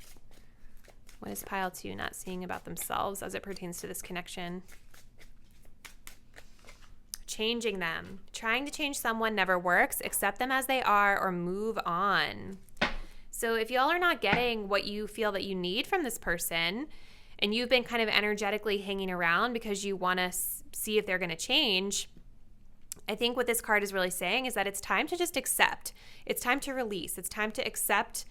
[SPEAKER 1] What is pile 2 not seeing about themselves as it pertains to this connection? Changing them. Trying to change someone never works. Accept them as they are or move on. So if y'all are not getting what you feel that you need from this person, and you've been kind of energetically hanging around because you want to see if they're going to change, I think what this card is really saying is that it's time to just accept. It's time to release. It's time to accept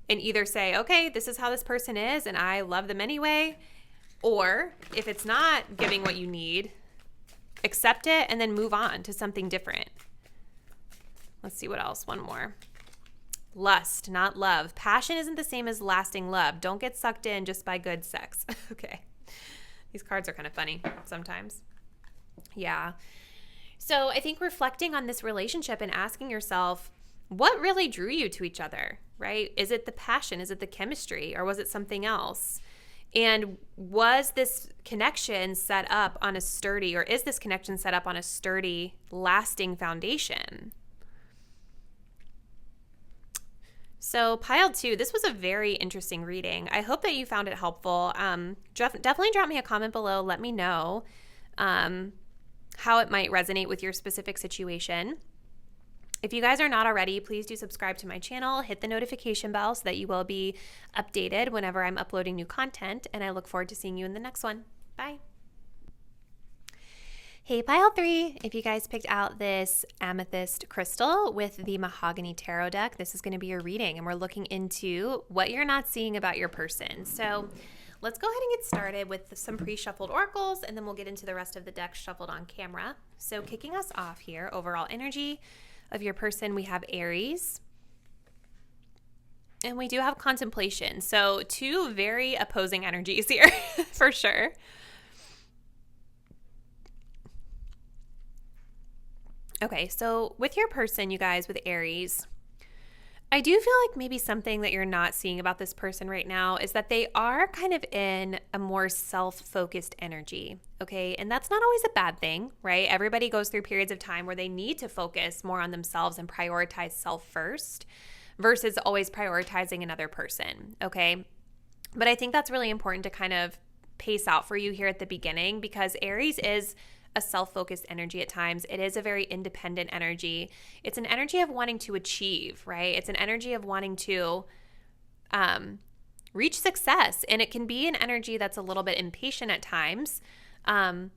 [SPEAKER 1] and either say, okay, this is how this person is and I love them anyway. Or if it's not giving what you need, accept it and then move on to something different. Let's see what else. One more. Lust, not love. Passion isn't the same as lasting love. Don't get sucked in just by good sex. Okay. These cards are kind of funny sometimes. Yeah. So I think reflecting on this relationship and asking yourself, what really drew you to each other, right? Is it the passion? Is it the chemistry? Or was it something else? And was this connection set up on a sturdy, or is this connection set up on a sturdy, lasting foundation? So pile 2, this was a very interesting reading. I hope that you found it helpful. Definitely drop me a comment below. Let me know how it might resonate with your specific situation. If you guys are not already, please do subscribe to my channel. Hit the notification bell so that you will be updated whenever I'm uploading new content. And I look forward to seeing you in the next one. Bye. Hey, pile 3, if you guys picked out this amethyst crystal with the Mahogany tarot deck, this is going to be your reading, and we're looking into what you're not seeing about your person. So let's go ahead and get started with some pre-shuffled oracles, and then we'll get into the rest of the deck shuffled on camera. So kicking us off here, overall energy of your person, we have Aries, and we do have contemplation. So 2 very opposing energies here for sure. Okay, so with your person, you guys, with Aries, I do feel like maybe something that you're not seeing about this person right now is that they are kind of in a more self-focused energy, okay? And that's not always a bad thing, right? Everybody goes through periods of time where they need to focus more on themselves and prioritize self first versus always prioritizing another person, okay? But I think that's really important to kind of pace out for you here at the beginning, because Aries is a self-focused energy at times. It is a very independent energy. It's an energy of wanting to achieve, right? It's an energy of wanting to reach success. And it can be an energy that's a little bit impatient at times. And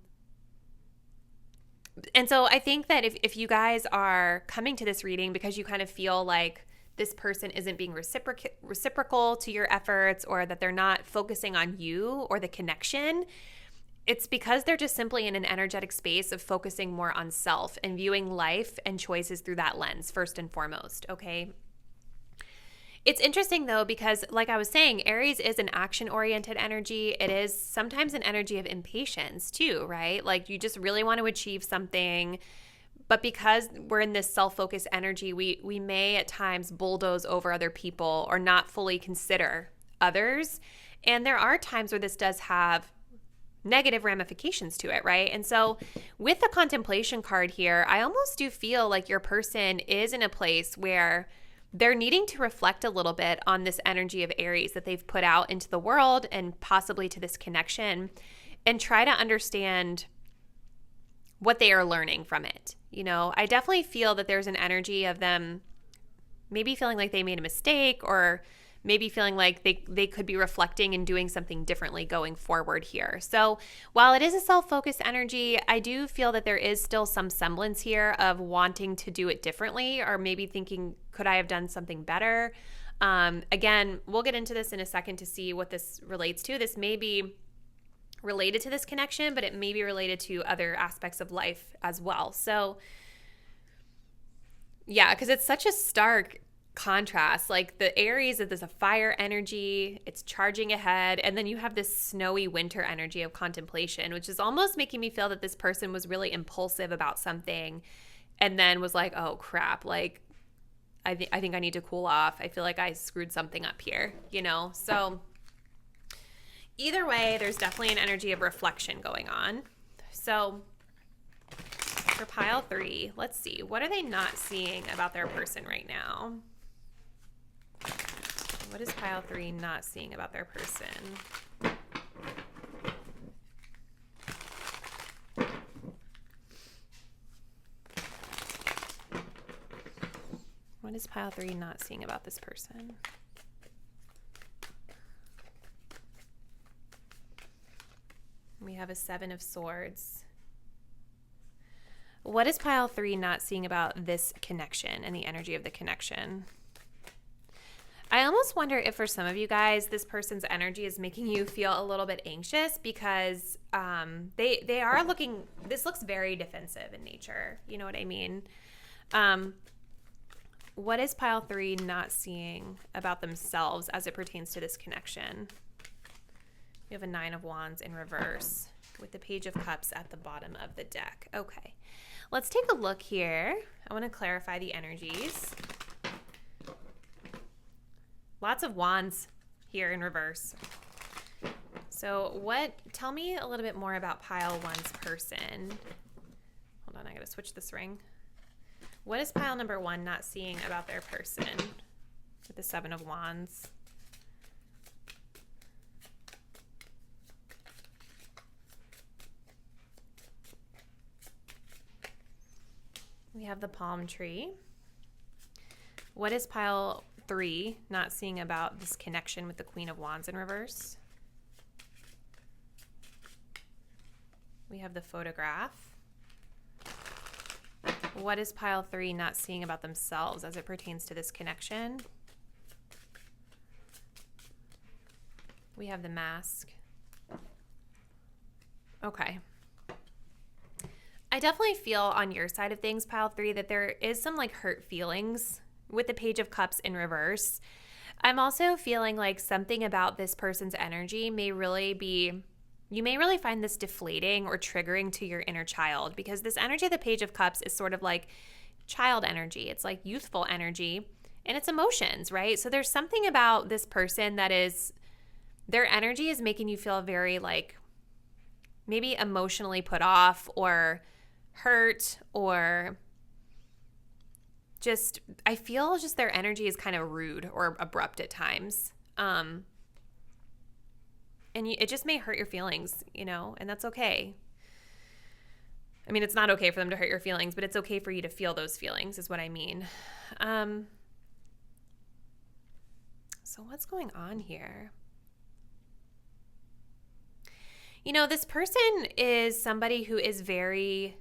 [SPEAKER 1] so I think that if you guys are coming to this reading because you kind of feel like this person isn't being reciprocal to your efforts, or that they're not focusing on you or the connection, it's because they're just simply in an energetic space of focusing more on self and viewing life and choices through that lens first and foremost, okay? It's interesting though, because like I was saying, Aries is an action-oriented energy. It is sometimes an energy of impatience too, right? Like you just really want to achieve something, but because we're in this self-focused energy, we may at times bulldoze over other people or not fully consider others. And there are times where this does have negative ramifications to it, right? And so with the contemplation card here, I almost do feel like your person is in a place where they're needing to reflect a little bit on this energy of Aries that they've put out into the world and possibly to this connection, and try to understand what they are learning from it. You know, I definitely feel that there's an energy of them maybe feeling like they made a mistake, or maybe feeling like they could be reflecting and doing something differently going forward here. So while it is a self-focused energy, I do feel that there is still some semblance here of wanting to do it differently, or maybe thinking, could I have done something better? Again, we'll get into this in a second to see what this relates to. This may be related to this connection, but it may be related to other aspects of life as well. So yeah, because it's such a stark contrast. Like the Aries, there's a fire energy, it's charging ahead, and then you have this snowy winter energy of contemplation, which is almost making me feel that this person was really impulsive about something and then was like, oh crap, like I think I need to cool off. I feel like I screwed something up here, you know? So either way, there's definitely an energy of reflection going on. So for pile 3, let's see. What are they not seeing about their person right now? What is pile 3 not seeing about their person? What is pile 3 not seeing about this person? We have a 7 of Swords. What is pile 3 not seeing about this connection and the energy of the connection? I almost wonder if for some of you guys, this person's energy is making you feel a little bit anxious because they are looking, this looks very defensive in nature. You know what I mean? What is pile 3 not seeing about themselves as it pertains to this connection? We have a 9 of Wands in reverse with the Page of Cups at the bottom of the deck. Okay, let's take a look here. I want to clarify the energies. Lots of Wands here in reverse. So tell me a little bit more about pile 1's person. Hold on, I gotta switch this ring. What is pile number 1 not seeing about their person with the 7 of Wands? We have the palm tree. What is pile 3 not seeing about this connection with the Queen of Wands in reverse? We have the photograph. What is pile 3 not seeing about themselves as it pertains to this connection? We have the mask. Okay. I definitely feel on your side of things, pile 3, that there is some like hurt feelings with the Page of Cups in reverse. I'm also feeling like something about this person's energy may really be, you may really find this deflating or triggering to your inner child, because this energy of the Page of Cups is sort of like child energy. It's like youthful energy and it's emotions, right? So there's something about this person that is, their energy is making you feel very like maybe emotionally put off or hurt, or just, I feel just their energy is kind of rude or abrupt at times. And it just may hurt your feelings, you know, and that's okay. I mean, it's not okay for them to hurt your feelings, but it's okay for you to feel those feelings is what I mean. So what's going on here? You know, this person is somebody who is very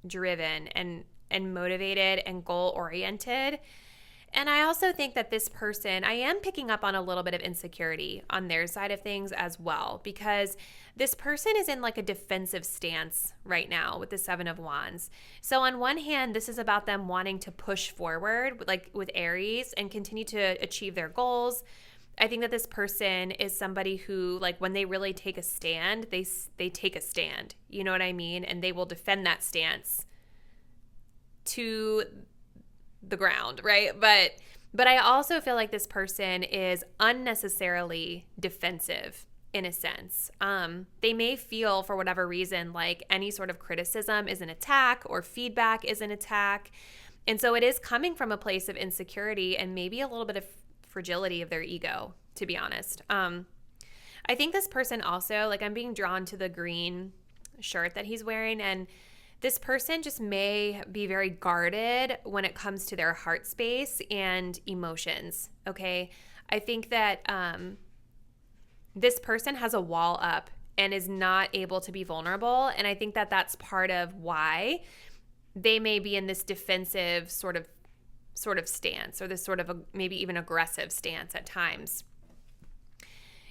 [SPEAKER 1] driven and motivated and goal-oriented. And I also think that this person, I am picking up on a little bit of insecurity on their side of things as well, because this person is in like a defensive stance right now with the 7 of Wands. So on one hand, this is about them wanting to push forward, like with Aries, and continue to achieve their goals. I think that this person is somebody who, like, when they really take a stand, they take a stand. You know what I mean? And they will defend that stance to the ground, right? But I also feel like this person is unnecessarily defensive in a sense. They may feel, for whatever reason, like any sort of criticism is an attack or feedback is an attack. And so it is coming from a place of insecurity and maybe a little bit of fragility of their ego, to be honest. I think this person also, like, I'm being drawn to the green shirt that he's wearing, and this person just may be very guarded when it comes to their heart space and emotions, okay? I think that this person has a wall up and is not able to be vulnerable, and I think that that's part of why they may be in this defensive sort of stance, or this sort of maybe even aggressive stance at times.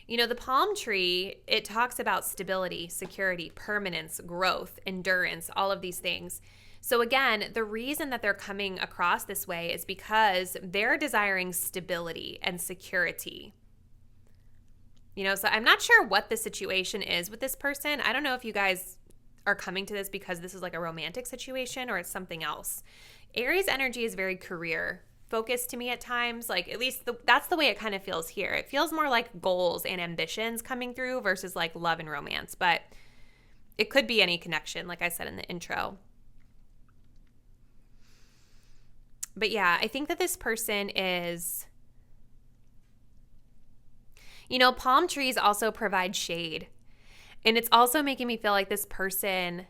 [SPEAKER 1] You know, the palm tree, it talks about stability, security, permanence, growth, endurance, all of these things. So again, the reason that they're coming across this way is because they're desiring stability and security. So I'm not sure what the situation is with this person. I don't know if you guys are coming to this because this is like a romantic situation or it's something else. Aries energy is very career focused to me at times. Like, at least that's the way it kind of feels here. It feels more like goals and ambitions coming through versus like love and romance. But it could be any connection, like I said in the intro. But yeah, I think that this person is... palm trees also provide shade. And it's also making me feel like this person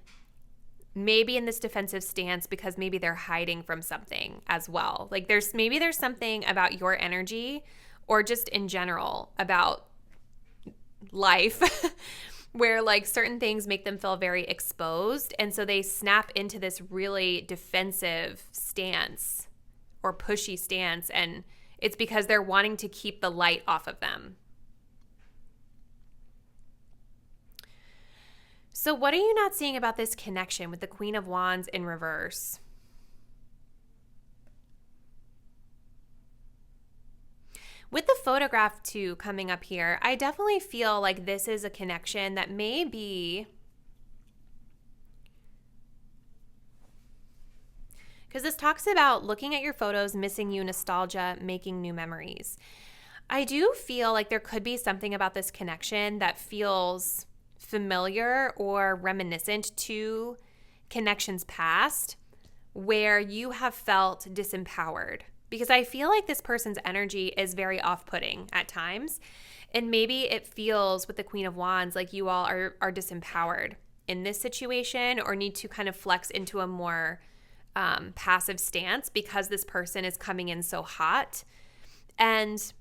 [SPEAKER 1] may be in this defensive stance because maybe they're hiding from something as well. Like there's something about your energy or just in general about life where like certain things make them feel very exposed. And so they snap into this really defensive stance or pushy stance. And it's because they're wanting to keep the light off of them. So what are you not seeing about this connection with the Queen of Wands in reverse? With the photograph too coming up here, I definitely feel like this is a connection that may be... because this talks about looking at your photos, missing you, nostalgia, making new memories. I do feel like there could be something about this connection that feels familiar or reminiscent to connections past where you have felt disempowered, because I feel like this person's energy is very off-putting at times, and maybe it feels with the Queen of Wands like you all are disempowered in this situation or need to kind of flex into a more passive stance because this person is coming in so hot. And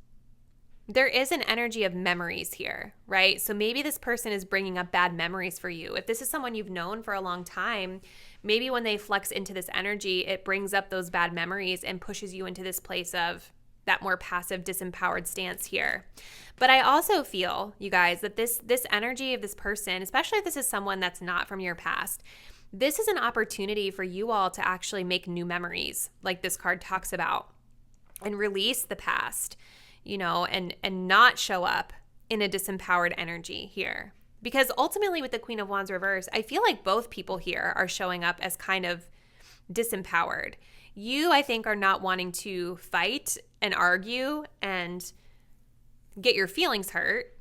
[SPEAKER 1] there is an energy of memories here, right? So maybe this person is bringing up bad memories for you. If this is someone you've known for a long time, maybe when they flex into this energy, it brings up those bad memories and pushes you into this place of that more passive, disempowered stance here. But I also feel, you guys, that this energy of this person, especially if this is someone that's not from your past, this is an opportunity for you all to actually make new memories, like this card talks about, and release the past. And not show up in a disempowered energy here. Because ultimately with the Queen of Wands reverse, I feel like both people here are showing up as kind of disempowered. You, I think, are not wanting to fight and argue and get your feelings hurt.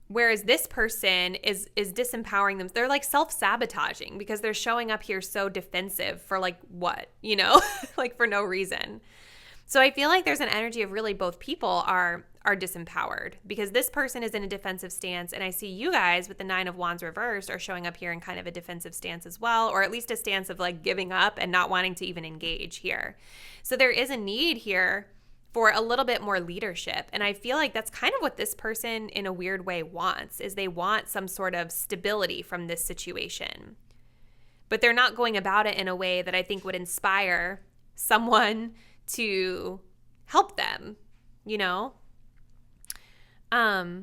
[SPEAKER 1] Whereas this person is disempowering them. They're like self-sabotaging because they're showing up here so defensive for like what, like for no reason. So I feel like there's an energy of really both people are disempowered because this person is in a defensive stance, and I see you guys with the Nine of Wands reversed are showing up here in kind of a defensive stance as well, or at least a stance of like giving up and not wanting to even engage here. So there is a need here for a little bit more leadership, and I feel like that's kind of what this person in a weird way wants, is they want some sort of stability from this situation. But they're not going about it in a way that I think would inspire someone to help them, I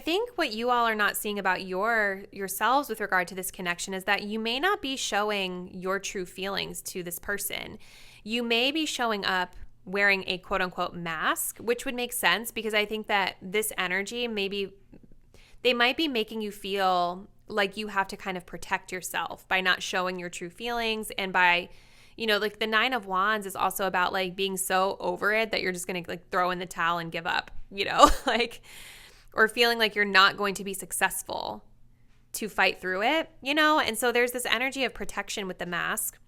[SPEAKER 1] think what you all are not seeing about yourselves with regard to this connection is that you may not be showing your true feelings to this person. You may be showing up wearing a quote unquote mask, which would make sense because I think that this energy they might be making you feel like you have to kind of protect yourself by not showing your true feelings, and by, like the Nine of Wands is also about like being so over it that you're just going to like throw in the towel and give up, like, or feeling like you're not going to be successful to fight through it, and so there's this energy of protection with the mask.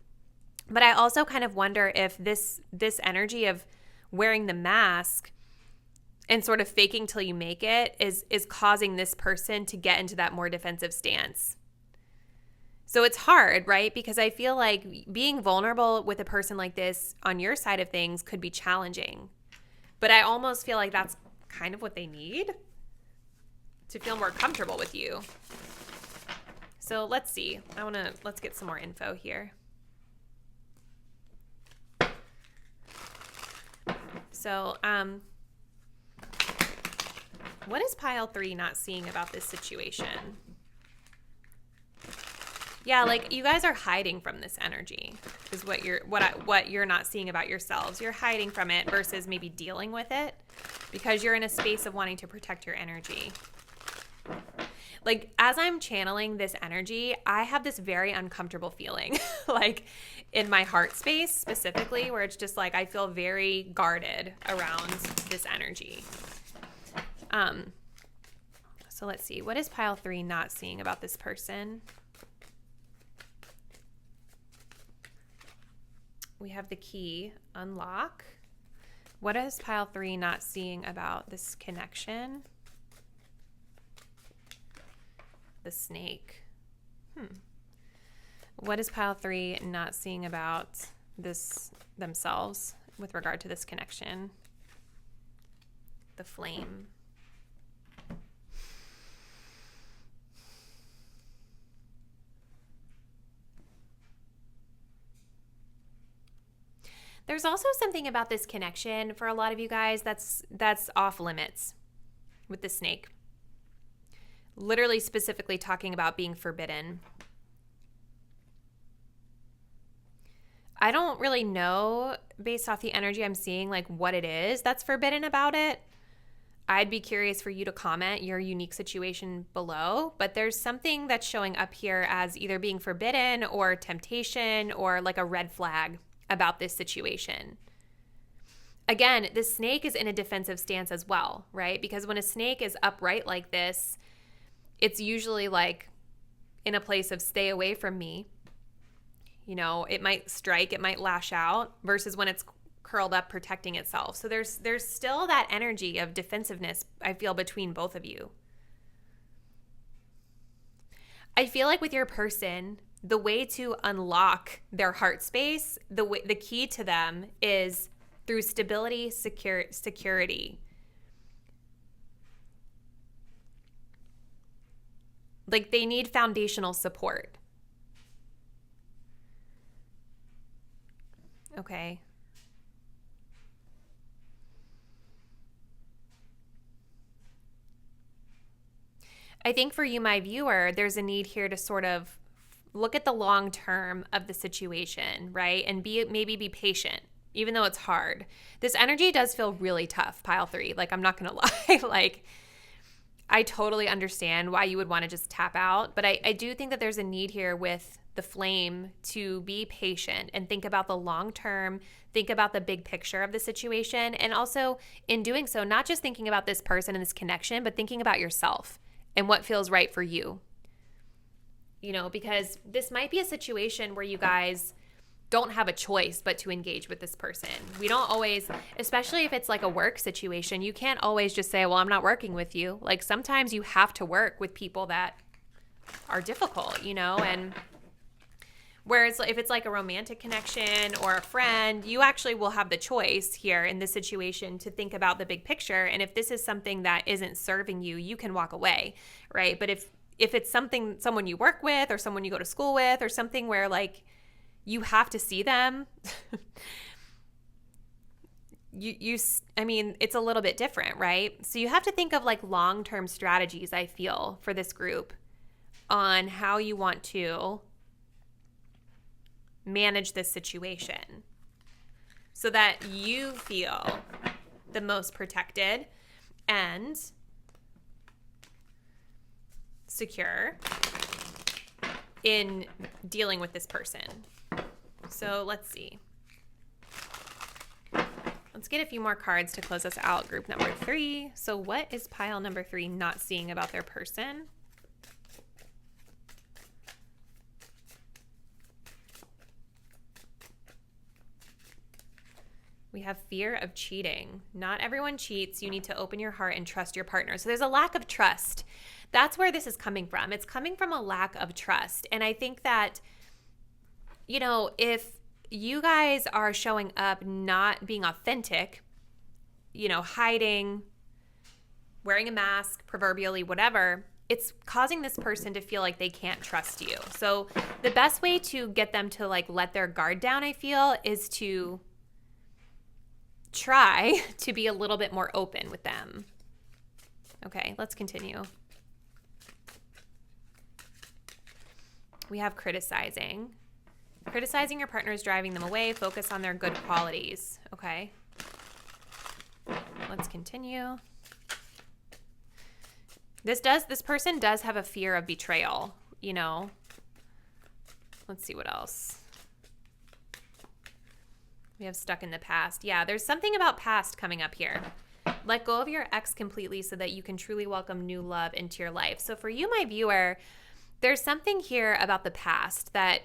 [SPEAKER 1] But I also kind of wonder if this energy of wearing the mask and sort of faking till you make it is causing this person to get into that more defensive stance. So it's hard, right? Because I feel like being vulnerable with a person like this on your side of things could be challenging. But I almost feel like that's kind of what they need to feel more comfortable with you. So let's see. Let's get some more info here. So, what is pile 3 not seeing about this situation? Yeah, like you guys are hiding from this energy is what you're not seeing about yourselves. You're hiding from it versus maybe dealing with it because you're in a space of wanting to protect your energy. Like as I'm channeling this energy, I have this very uncomfortable feeling like in my heart space specifically, where it's just like I feel very guarded around this energy. So let's see. What is pile 3 not seeing about this person? We have the key, unlock. What is pile 3 not seeing about this connection? The snake. What is pile 3 not seeing about this themselves with regard to this connection? The flame. There's also something about this connection for a lot of you guys that's off limits with the snake. Literally specifically talking about being forbidden. I don't really know based off the energy I'm seeing like what it is that's forbidden about it. I'd be curious for you to comment your unique situation below, but there's something that's showing up here as either being forbidden or temptation or like a red flag about this situation. Again, the snake is in a defensive stance as well, right? Because when a snake is upright like this, it's usually like in a place of stay away from me. You know, it might strike, it might lash out versus when it's curled up protecting itself. So there's still that energy of defensiveness, I feel, between both of you. I feel like with your person, the way to unlock their heart space, the key to them is through stability, security. Like they need foundational support. Okay. I think for you, my viewer, there's a need here to sort of look at the long term of the situation, right? And maybe be patient, even though it's hard. This energy does feel really tough, pile 3. Like, I'm not going to lie. Like, I totally understand why you would want to just tap out. But I do think that there's a need here with the flame to be patient and think about the long term, think about the big picture of the situation. And also in doing so, not just thinking about this person and this connection, but thinking about yourself and what feels right for you. You know, because this might be a situation where you guys don't have a choice but to engage with this person. We don't always, especially if it's like a work situation, you can't always just say, well, I'm not working with you. Like sometimes you have to work with people that are difficult, you know, and whereas if it's like a romantic connection or a friend, you actually will have the choice here in this situation to think about the big picture. And if this is something that isn't serving you, you can walk away, right? But if it's someone you work with or someone you go to school with or something where like you have to see them, I mean, it's a little bit different, right? So you have to think of like long-term strategies, I feel, for this group on how you want to manage this situation so that you feel the most protected and secure in dealing with this person. So let's see. Let's get a few more cards to close us out. Group number 3. So what is pile number 3 not seeing about their person? We have fear of cheating. Not everyone cheats. You need to open your heart and trust your partner. So there's a lack of trust. That's where this is coming from. It's coming from a lack of trust. And I think that, you know, if you guys are showing up not being authentic, you know, hiding, wearing a mask, proverbially, whatever, it's causing this person to feel like they can't trust you. So the best way to get them to like let their guard down, I feel, is to try to be a little bit more open with them. Okay, let's continue. We have criticizing. Criticizing your partner is driving them away. Focus on their good qualities. Okay. Let's continue. This person does have a fear of betrayal, you know. Let's see what else. We have stuck in the past. Yeah, there's something about past coming up here. Let go of your ex completely so that you can truly welcome new love into your life. So for you, my viewer, there's something here about the past that,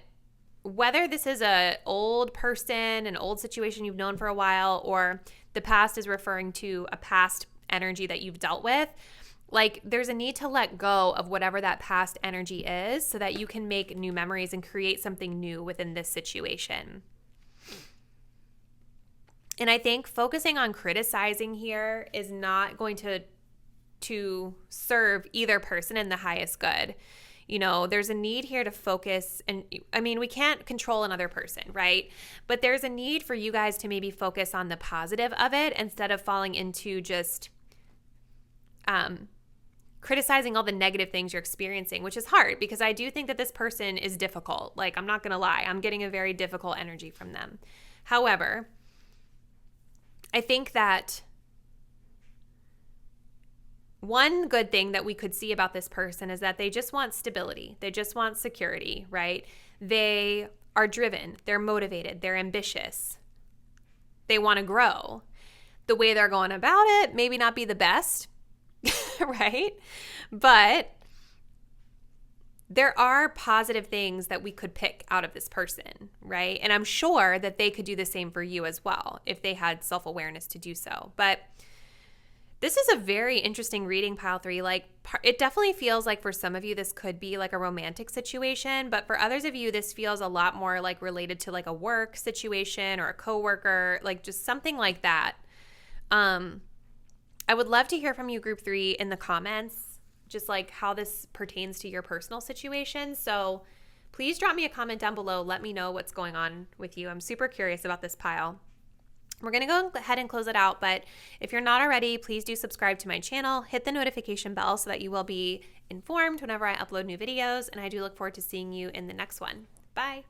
[SPEAKER 1] whether this is an old person, an old situation you've known for a while, or the past is referring to a past energy that you've dealt with, like there's a need to let go of whatever that past energy is so that you can make new memories and create something new within this situation. And I think focusing on criticizing here is not going to serve either person in the highest good. You know, there's a need here to focus, and I mean, we can't control another person, right? But there's a need for you guys to maybe focus on the positive of it instead of falling into just criticizing all the negative things you're experiencing, which is hard because I do think that this person is difficult. Like, I'm not going to lie. I'm getting a very difficult energy from them. However, I think that one good thing that we could see about this person is that they just want stability. They just want security, right? They are driven. They're motivated. They're ambitious. They want to grow. The way they're going about it maybe not be the best, right? But there are positive things that we could pick out of this person, right? And I'm sure that they could do the same for you as well if they had self-awareness to do so. But this is a very interesting reading, pile 3. Like, it definitely feels like for some of you, this could be like a romantic situation. But for others of you, this feels a lot more like related to like a work situation or a coworker, like just something like that. I would love to hear from you, group 3, in the comments, just like how this pertains to your personal situation. So please drop me a comment down below. Let me know what's going on with you. I'm super curious about this pile. We're going to go ahead and close it out, but if you're not already, please do subscribe to my channel, hit the notification bell so that you will be informed whenever I upload new videos, and I do look forward to seeing you in the next one. Bye.